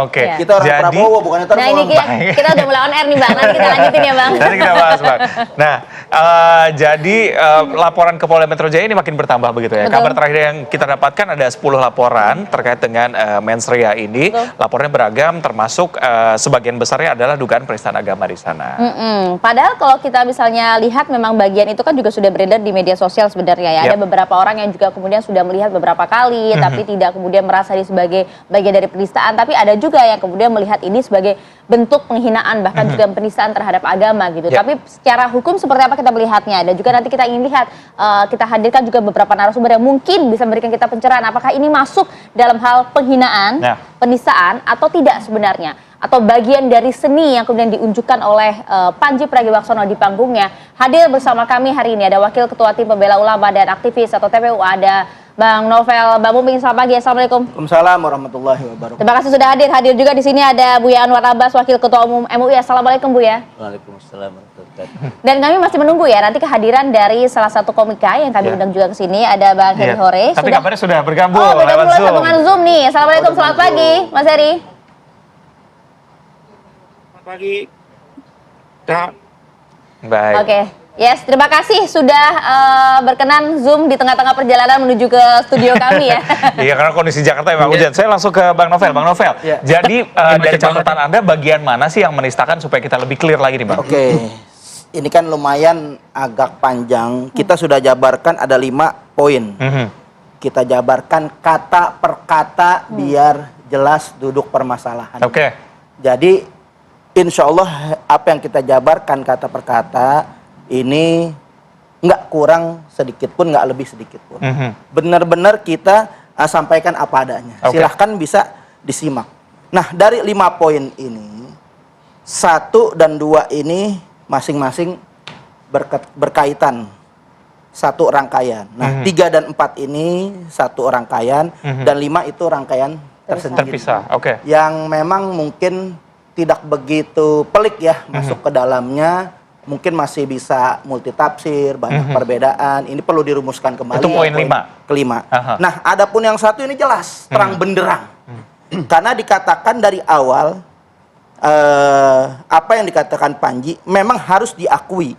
Oke. Iya. Kita orang Prabowo, bukan termohon. Nah ini kita udah mulai on air nih Bang, nanti kita lanjutin ya Bang. Nanti kita bahas, Bang. Nah, jadi laporan ke Polda Metro Jaya ini makin bertambah begitu ya. Betul. Kabar terakhir yang kita dapatkan ada 10 laporan terkait dengan mens rea ini. Betul. Laporannya beragam, termasuk sebagian besarnya adalah dugaan penistaan agama di sana. Padahal kalau kita misalnya lihat memang bagian itu kan juga sudah beredar di media sosial sebenarnya ya. Ada beberapa orang yang juga kemudian sudah melihat beberapa kali, tapi tidak kemudian merasa ini sebagai bagian dari penistaan. Tapi ada juga yang kemudian melihat ini sebagai bentuk penghinaan, bahkan juga penistaan terhadap agama gitu. Tapi secara hukum seperti apa kita melihatnya? Dan juga nanti kita ingin lihat, kita hadirkan juga beberapa narasumber yang mungkin bisa memberikan kita pencerahan. Apakah ini masuk dalam hal penghinaan, penistaan, atau tidak sebenarnya? Atau bagian dari seni yang kemudian diunjukkan oleh Panji Pragiwaksono di panggungnya. Hadir bersama kami hari ini ada Wakil Ketua Tim Pembela Ulama dan Aktivis atau TPU, ada Bang Novel, Bang Muping. Selamat pagi, Assalamualaikum. Waalaikumsalam warahmatullahi wabarakatuh. Terima kasih sudah hadir. Hadir juga di sini ada Buya Anwar Abbas, Wakil Ketua Umum MUI. Assalamualaikum Buya. Waalaikumsalam warahmatullahi wabarakatuh. Dan kami masih menunggu ya nanti kehadiran dari salah satu komika yang kami undang juga ke sini, ada Bang Heri Hore. Tapi kabarnya sudah bergabung bergabung lewat lewat Zoom. sambungan Zoom nih. Assalamualaikum, selamat pagi Mas Heri. Pagi. Ya. Baik. Oke. Yes, terima kasih sudah berkenan Zoom di tengah-tengah perjalanan menuju ke studio kami ya. Iya, karena kondisi Jakarta memang hujan. Saya langsung ke Bang Novel. Bang Novel, jadi dari catatan Anda bagian mana sih yang menistakan supaya kita lebih clear lagi nih Bang? Oke, ini kan lumayan agak panjang. Kita sudah jabarkan ada 5 poin. Kita jabarkan kata per kata biar jelas duduk permasalahan. Oke. Jadi insya Allah apa yang kita jabarkan kata per kata ini nggak kurang sedikit pun, nggak lebih sedikit pun. Benar-benar kita sampaikan apa adanya. Silahkan bisa disimak. Nah, dari 5 poin ini, 1 dan 2 ini masing-masing berkaitan, satu rangkaian. Nah, 3 dan 4 ini satu rangkaian, dan 5 itu rangkaian tersendiri. Terpisah, oke. Yang memang mungkin tidak begitu pelik ya masuk ke dalamnya. Mungkin masih bisa multitafsir, banyak perbedaan. Ini perlu dirumuskan kembali. Itu poin 5. Kelima. Nah, adapun yang 1 ini jelas, terang benderang. Karena dikatakan dari awal, apa yang dikatakan Panji, memang harus diakui.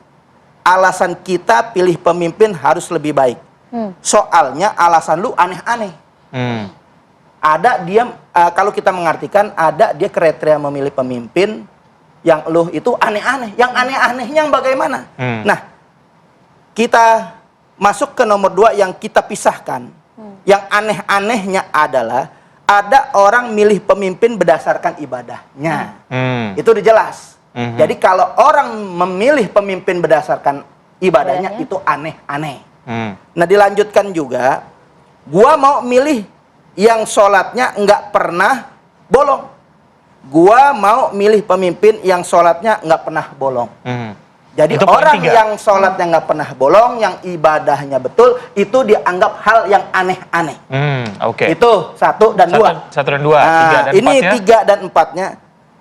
Alasan kita pilih pemimpin harus lebih baik. Soalnya alasan lu aneh-aneh. Ada dia, kalau kita mengartikan, ada dia kriteria memilih pemimpin, yang lu itu aneh-aneh. Yang aneh-anehnya yang bagaimana? Nah, kita masuk ke nomor 2 yang kita pisahkan. Yang aneh-anehnya adalah ada orang milih pemimpin berdasarkan ibadahnya. Itu udah jelas. Jadi kalau orang memilih pemimpin berdasarkan ibadahnya itu aneh-aneh. Nah, dilanjutkan juga, gua mau milih yang sholatnya nggak pernah bolong. Gua mau milih pemimpin yang sholatnya nggak pernah bolong. Jadi itu orang yang sholatnya nggak pernah bolong, yang ibadahnya betul, itu dianggap hal yang aneh-aneh. Itu 1 dan 2. 1 dan 2. Nah, ini 3 dan 4-nya.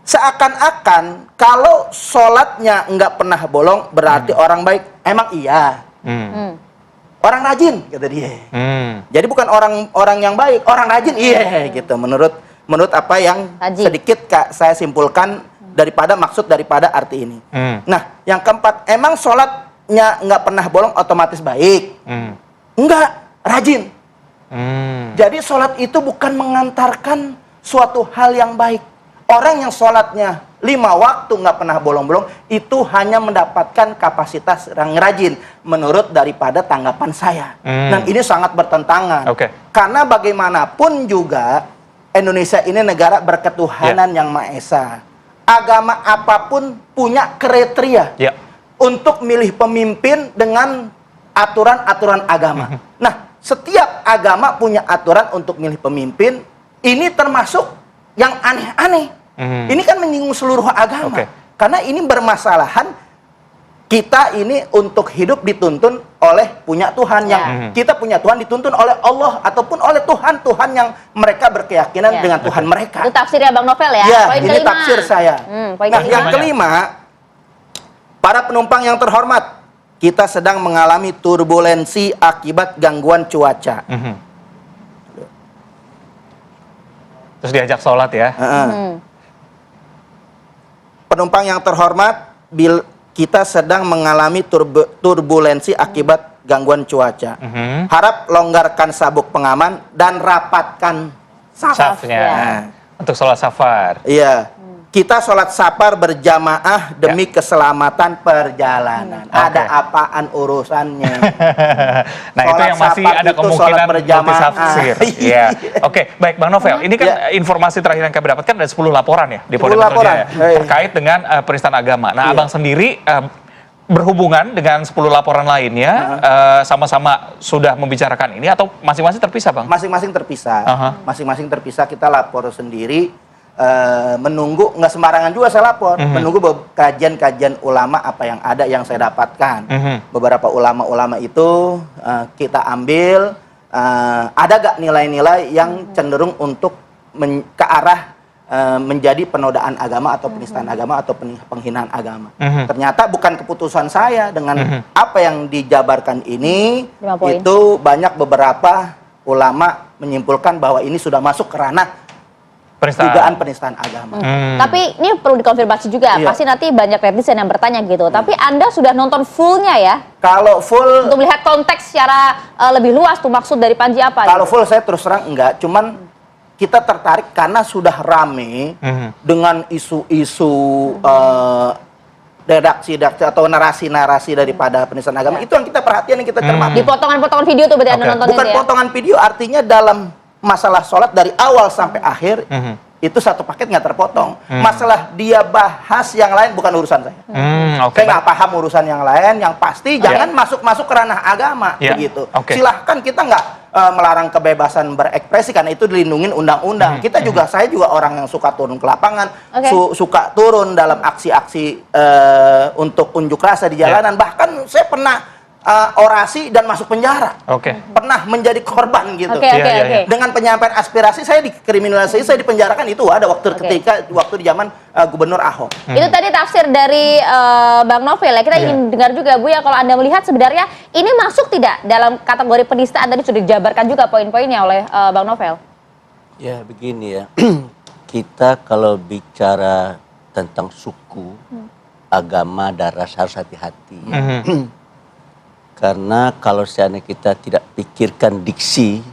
Seakan-akan kalau sholatnya nggak pernah bolong berarti orang baik. Emang iya. Orang rajin, kata dia. Jadi bukan orang yang baik, orang rajin, iya gitu. Menurut apa yang sedikit saya simpulkan daripada maksud daripada arti ini. Nah, yang keempat, emang sholatnya nggak pernah bolong otomatis baik? Enggak, rajin. Jadi sholat itu bukan mengantarkan suatu hal yang baik. Orang yang sholatnya 5 waktu nggak pernah bolong-bolong itu hanya mendapatkan kapasitas yang rajin menurut daripada tanggapan saya. Dan ini sangat bertentangan. Karena bagaimanapun juga Indonesia ini negara berketuhanan yang Maha Esa. Agama apapun punya kriteria untuk milih pemimpin dengan aturan-aturan agama. Nah, setiap agama punya aturan untuk milih pemimpin. Ini termasuk yang aneh-aneh. Ini kan menyinggung seluruh agama. Karena ini bermasalahan. Kita ini untuk hidup dituntun oleh punya Tuhan, yang kita punya Tuhan dituntun oleh Allah ataupun oleh Tuhan yang mereka berkeyakinan dengan Tuhan mereka. Itu tafsirnya Bang Novel ya. Ya, poin ini kelima. tafsir saya. Nah, yang kelima, para penumpang yang terhormat, kita sedang mengalami turbulensi akibat gangguan cuaca. Terus diajak sholat ya. Penumpang yang terhormat, kita sedang mengalami turbulensi akibat gangguan cuaca. Harap longgarkan sabuk pengaman dan rapatkan Safnya. Nah, Untuk sholat safar. iya. Kita sholat safar berjamaah demi keselamatan perjalanan. Ada apaan urusannya? Nah, itu Sholat yang masih safar ada itu kemungkinan sholat berjamaah. multitafsir. Iya. Oke, baik Bang Novel. Ini kan informasi terakhir yang kami dapatkan ada 10 laporan ya di Polda 10 Metro laporan. Jaya terkait dengan penistaan agama. Nah, Abang sendiri berhubungan dengan 10 laporan lainnya, sama-sama sudah membicarakan ini atau masing-masing terpisah, Bang? Masing-masing terpisah. Masing-masing terpisah, kita lapor sendiri. Menunggu, nggak sembarangan juga saya lapor, menunggu kajian-kajian ulama apa yang ada yang saya dapatkan. Beberapa ulama-ulama itu kita ambil, ada gak nilai-nilai yang cenderung untuk ke arah menjadi penodaan agama atau penistaan agama atau penghinaan agama. Ternyata bukan keputusan saya dengan apa yang dijabarkan ini, itu banyak beberapa ulama menyimpulkan bahwa ini sudah masuk ke ranah dugaan penistaan agama. Tapi ini perlu dikonfirmasi juga, pasti nanti banyak netizen yang bertanya gitu. Tapi Anda sudah nonton fullnya ya? Kalau full, untuk melihat konteks secara lebih luas tuh maksud dari Panji apa? Kalau full saya terus terang enggak, cuman kita tertarik karena sudah rame dengan isu-isu redaksi-redaksi atau narasi-narasi daripada penistaan agama. Itu yang kita perhatian, yang kita cermati. Di potongan-potongan video tuh berarti Anda nonton Bukan itu ya? potongan video, artinya dalam masalah sholat dari awal sampai akhir itu satu paket nggak terpotong. Masalah dia bahas yang lain bukan urusan saya. Saya nggak paham urusan yang lain. Yang pasti jangan masuk-masuk ke ranah agama begitu. Silahkan, kita nggak melarang kebebasan berekspresi karena itu dilindungi undang-undang. Kita juga, saya juga orang yang suka turun ke lapangan, suka turun dalam aksi-aksi untuk unjuk rasa di jalanan. Bahkan saya pernah orasi dan masuk penjara. Pernah menjadi korban gitu. Dengan penyampaian aspirasi saya dikriminalisasi, saya dipenjarakan, itu ada waktu di zaman Gubernur Ahok. Itu tadi tafsir dari Bang Novel ya. Kita ingin dengar juga Bu ya, kalau Anda melihat sebenarnya ini masuk tidak dalam kategori penistaan, tadi sudah dijabarkan juga poin-poinnya oleh Bang Novel. Ya begini ya, kita kalau bicara tentang suku, agama, dan ras harus hati-hati. Karena kalau seandainya kita tidak pikirkan diksi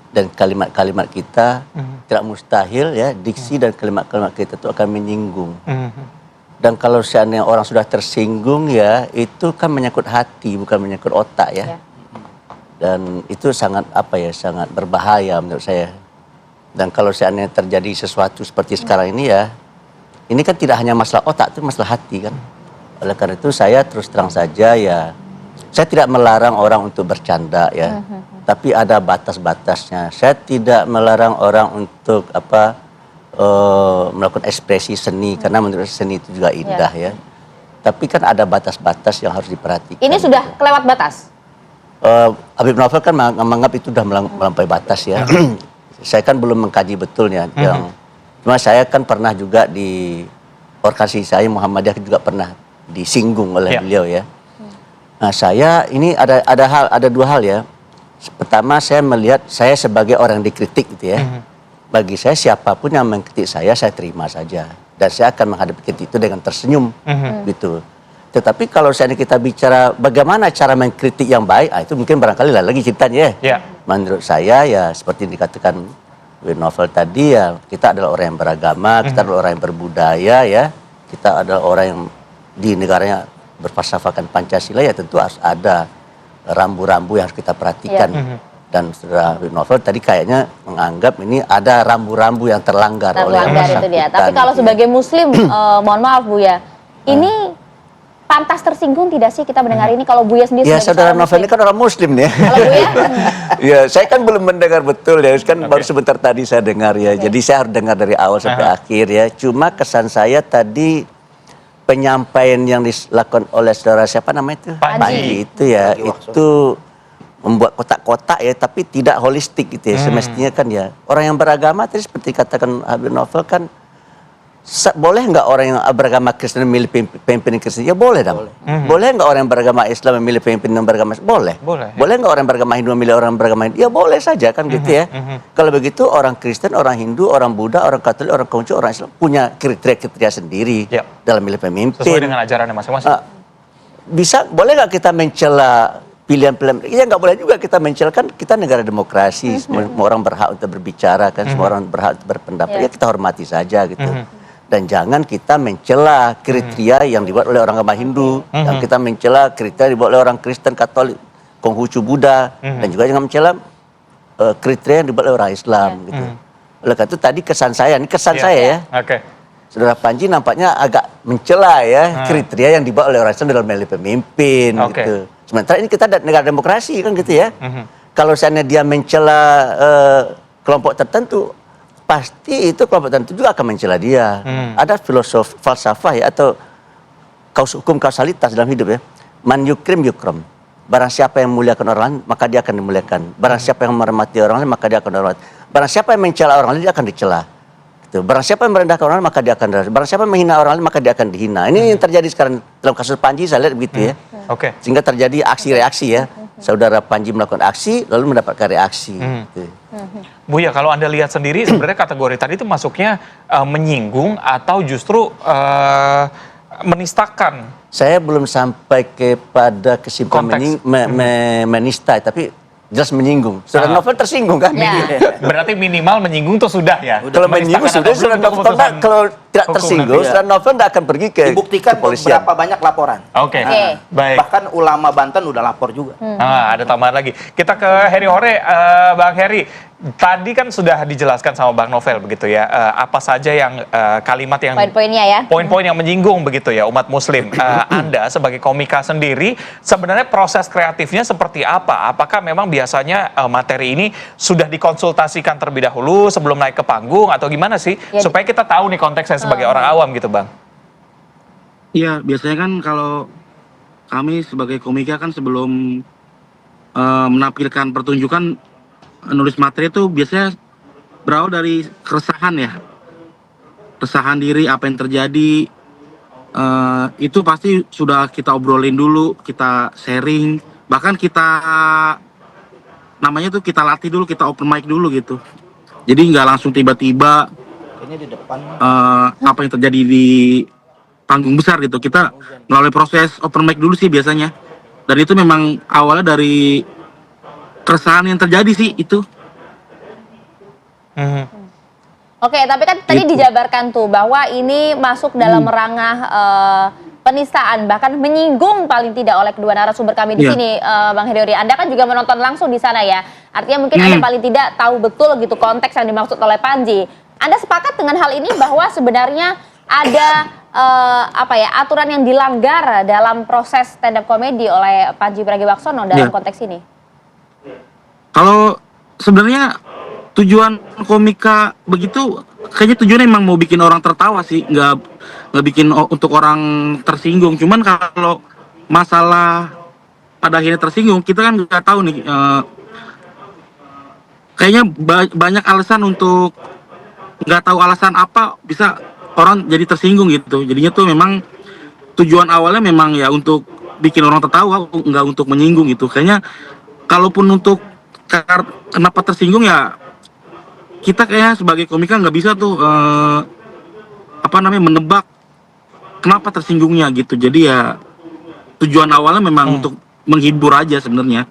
dan kalimat-kalimat kita, tidak mustahil ya diksi dan kalimat-kalimat kita itu akan menyinggung. Dan kalau seandainya orang sudah tersinggung ya, itu kan menyangkut hati, bukan menyangkut otak ya. Dan itu sangat sangat berbahaya menurut saya. Dan kalau seandainya terjadi sesuatu seperti sekarang ini ya, ini kan tidak hanya masalah otak, itu masalah hati kan. Oleh karena itu saya terus terang saja ya, saya tidak melarang orang untuk bercanda ya, tapi ada batas-batasnya. Saya tidak melarang orang untuk melakukan ekspresi seni, karena menurut seni itu juga indah ya. Tapi kan ada batas-batas yang harus diperhatikan. Ini sudah kelewat batas? Habib Novel kan menganggap itu sudah melampaui batas ya. Saya kan belum mengkaji betulnya. Cuma saya kan pernah juga di organisasi saya Muhammadiyah juga pernah disinggung oleh beliau ya. Nah, saya ini ada dua hal ya. Pertama, saya melihat saya sebagai orang yang dikritik gitu ya. Bagi saya siapapun yang mengkritik saya terima saja, dan saya akan menghadapi kritik itu dengan tersenyum gitu. Tetapi kalau seandainya kita bicara bagaimana cara mengkritik yang baik, itu mungkin barangkali lagi ceritanya ya. Menurut saya ya seperti yang dikatakan Novel tadi ya, kita adalah orang yang beragama, kita adalah orang yang berbudaya ya, kita adalah orang yang di negaranya berfalsafahkan Pancasila, ya tentu harus ada rambu-rambu yang harus kita perhatikan. Dan saudara Novel tadi kayaknya menganggap ini ada rambu-rambu yang terlanggar oleh yang itu dia. Tapi kalau sebagai Muslim, mohon maaf Bu ya, ini pantas tersinggung tidak sih kita mendengar ini kalau Buya sendiri? Ya saudara Novel ini kan orang Muslim ya. Kalau Buya? Ya saya kan belum mendengar betul ya, kan baru sebentar tadi saya dengar ya. Jadi saya harus dengar dari awal sampai akhir ya. Cuma kesan saya tadi penyampaian yang dilakukan oleh saudara siapa namanya itu? Panji itu ya, itu membuat kotak-kotak ya, tapi tidak holistik gitu ya. Semestinya kan ya, orang yang beragama tadi seperti katakan Habib Novel kan boleh nggak orang yang beragama Kristen memilih pemimpin Kristen? Ya boleh dong. Boleh nggak orang yang beragama Islam memilih pemimpin yang beragama Islam? Boleh. Boleh, ya. Boleh nggak orang yang beragama Hindu memilih orang yang beragama Hindu? Ya boleh saja kan gitu ya. Kalau begitu orang Kristen, orang Hindu, orang Buddha, orang Katolik, orang Konghucu, orang Islam punya kriteria sendiri Yap. dalam memilih pemimpin. Sesuai dengan ajarannya masing-masing. Boleh nggak kita mencela pilihan-pilihan? Ya nggak boleh juga kita mencela, kan kita negara demokrasi, semua orang berhak untuk berbicara kan, semua orang berhak untuk berpendapat. Ya kita hormati saja gitu. Dan jangan kita mencela kriteria yang dibuat oleh orang agama Hindu, yang kita mencela kriteria dibuat oleh orang Kristen, Katolik, Konghucu, Buddha, dan juga jangan mencela kriteria yang dibuat oleh orang Islam gitu. Oleh karena itu tadi kesan saya, ini kesan saya ya. Oke. Saudara Panji nampaknya agak mencela ya kriteria yang dibawa oleh orang Islam dalam memilih pemimpin gitu. Sementara ini kita negara demokrasi kan gitu ya. Kalau seandainya dia mencela kelompok tertentu, pasti itu kelompok tertentu juga akan mencela dia. Ada falsafah ya atau hukum kausalitas dalam hidup ya. Man yukrim yukram. Barang siapa yang memuliakan orang lain, maka dia akan dimuliakan. Barang siapa yang menghormati orang lain, maka dia akan dihormati. Barang siapa yang mencela orang lain, dia akan dicela. Gitu. Barang siapa yang merendahkan orang lain, maka dia akan direndahkan. Barang siapa yang menghina orang lain, maka dia akan dihina. Ini yang terjadi sekarang dalam kasus Panji, saya lihat begitu ya. Oke. Sehingga terjadi aksi-reaksi ya. Saudara Panji melakukan aksi, lalu mendapatkan reaksi. Gitu. Buya, kalau Anda lihat sendiri sebenarnya kategori tadi itu masuknya menyinggung atau justru menistakan? Saya belum sampai kepada kesimpulan Konteks. menista, tapi jelas menyinggung. Saudara Novel tersinggung kan? Ya. Berarti minimal menyinggung tuh sudah ya. Kalau menyinggung sudah, saudara Novel kalau tidak hukum tersinggung, nanti. saudara Novel tidak akan pergi ke Dibuktikan kepolisian. berapa banyak laporan. Oke. Oke. Baik. Bahkan ulama Banten udah lapor juga. Ada tambahan lagi. Kita ke Heri Hore, Bang Heri. Tadi kan sudah dijelaskan sama Bang Novel begitu ya. Apa saja yang kalimat yang Poin-poinnya ya. poin-poin yang menyinggung begitu ya umat Muslim. Anda sebagai komika sendiri sebenarnya proses kreatifnya seperti apa? Apakah memang biasanya materi ini sudah dikonsultasikan terlebih dahulu sebelum naik ke panggung atau gimana sih? Ya, Supaya kita tahu nih konteksnya sebagai orang awam gitu, Bang. Iya, biasanya kan kalau kami sebagai komika kan sebelum menampilkan pertunjukan, nulis materi itu biasanya berawal dari keresahan ya. Keresahan diri, apa yang terjadi, itu pasti sudah kita obrolin dulu, kita sharing, bahkan kita namanya tuh kita latih dulu, kita open mic dulu gitu. Jadi nggak langsung tiba-tiba Ini di depan. apa yang terjadi di panggung besar gitu. Kita melalui proses open mic dulu sih biasanya. Dan itu memang awalnya dari keresahan yang terjadi sih itu. Oke, tapi kan tadi dijabarkan tuh bahwa ini masuk dalam ranah penistaan, bahkan menyinggung paling tidak oleh kedua narasumber kami di Iya. sini, Bang Heri. Anda kan juga menonton langsung di sana ya. Artinya mungkin Anda paling tidak tahu betul gitu konteks yang dimaksud oleh Panji. Anda sepakat dengan hal ini bahwa sebenarnya ada aturan yang dilanggar dalam proses stand up comedy oleh Panji Pragiwaksono dalam Iya. konteks ini? Kalau sebenarnya tujuan komika begitu kayaknya tujuannya emang mau bikin orang tertawa sih, nggak bikin untuk orang tersinggung. Cuman kalau masalah pada akhirnya tersinggung, kita kan nggak tahu nih, kayaknya banyak alasan untuk nggak tahu alasan apa bisa orang jadi tersinggung gitu. Jadinya tuh memang tujuan awalnya memang ya untuk bikin orang tertawa, nggak untuk menyinggung gitu. Kayaknya kalaupun untuk kenapa tersinggung ya kita kayaknya sebagai komika nggak bisa tuh menebak kenapa tersinggungnya gitu. Jadi ya tujuan awalnya memang untuk menghibur aja sebenarnya.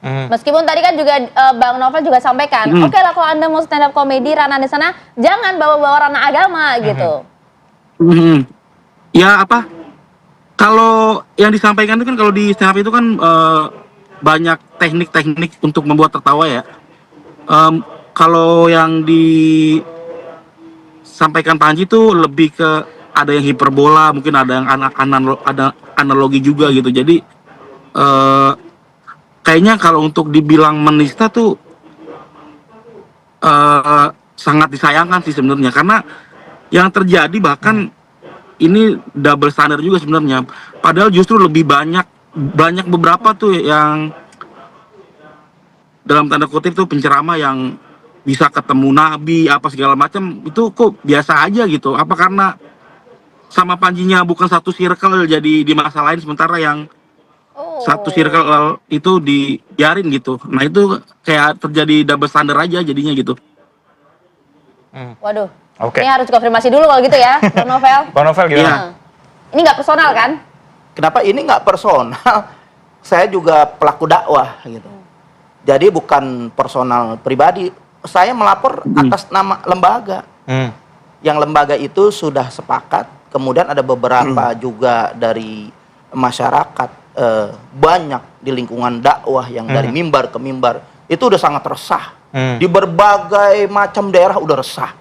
Meskipun tadi kan juga Bang Novel juga sampaikan, oke lah kalau Anda mau stand up comedy ranah di sana jangan bawa-bawa ranah agama gitu. Ya apa? Kalau yang disampaikan itu kan kalau di stand up itu kan banyak teknik-teknik untuk membuat tertawa ya. Kalau yang disampaikan Panji itu lebih ke ada yang hiperbola, mungkin ada yang ada analogi juga gitu. Jadi kayaknya kalau untuk dibilang menista tuh sangat disayangkan sih sebenarnya, karena yang terjadi bahkan ini double standard juga sebenarnya. Padahal justru lebih banyak beberapa tuh yang dalam tanda kutip tuh penceramah yang bisa ketemu nabi apa segala macam itu kok biasa aja gitu. Apa karena sama Panjinya bukan satu circle jadi di masa lain, sementara yang satu circle itu dibiarin gitu. Nah itu kayak terjadi double standard aja jadinya gitu. Waduh. Oke. Ini harus konfirmasi dulu kalau gitu ya, Bang Novel. Bang Novel gimana? Iya. Ini nggak personal kan? Kenapa ini nggak personal? Saya juga pelaku dakwah gitu. Jadi bukan personal pribadi. Saya melapor atas nama lembaga. Yang lembaga itu sudah sepakat. Kemudian ada beberapa juga dari masyarakat, banyak di lingkungan dakwah yang dari mimbar ke mimbar. Itu udah sangat resah. Di berbagai macam daerah udah resah.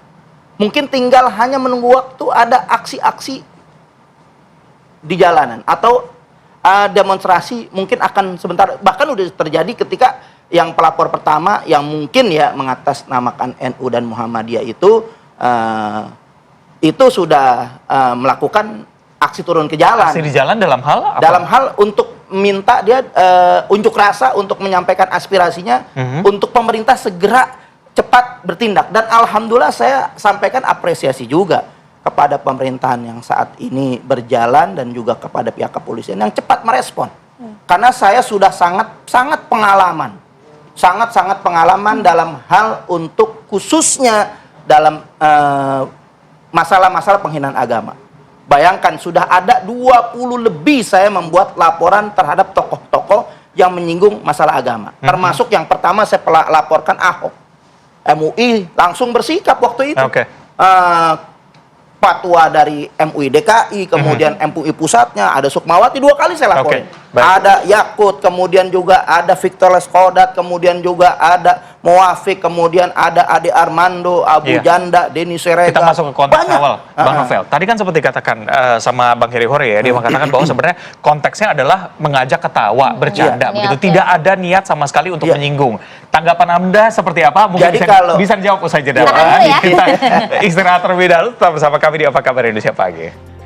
Mungkin tinggal hanya menunggu waktu ada aksi-aksi di jalanan atau demonstrasi mungkin akan sebentar, bahkan udah terjadi ketika yang pelapor pertama yang mungkin ya mengatasnamakan NU dan Muhammadiyah itu sudah melakukan aksi turun ke jalan. Aksi di jalan dalam hal apa? Dalam hal untuk minta dia unjuk rasa untuk menyampaikan aspirasinya untuk pemerintah segera cepat bertindak. Dan alhamdulillah saya sampaikan apresiasi juga kepada pemerintahan yang saat ini berjalan dan juga kepada pihak kepolisian yang cepat merespon. Karena saya sudah sangat pengalaman. Sangat pengalaman dalam hal untuk khususnya dalam masalah-masalah penghinaan agama. Bayangkan sudah ada 20 lebih saya membuat laporan terhadap tokoh-tokoh yang menyinggung masalah agama. Termasuk yang pertama saya laporkan Ahok. MUI langsung bersikap waktu itu. Fatwa dari MUI DKI, kemudian MUI pusatnya, ada Sukmawati 2 kali saya laporin. Ada Yakut, kemudian juga ada Victor Leskodat, kemudian juga ada Muafik, kemudian ada Ade Armando, Abu Janda, Denny Serega. Kita masuk ke konteks awal, Bang Novel. Tadi kan seperti dikatakan sama Bang Heri Hore ya, dia mengatakan bahwa sebenarnya konteksnya adalah mengajak ketawa, bercanda, begitu. Tidak ada niat sama sekali untuk menyinggung. Tanggapan Anda seperti apa? Mungkin Jadi bisa dijawab usai jeda. Kita Kita istirahat terlebih dahulu, tetap bersama kami di Apa Kabar Indonesia Pagi.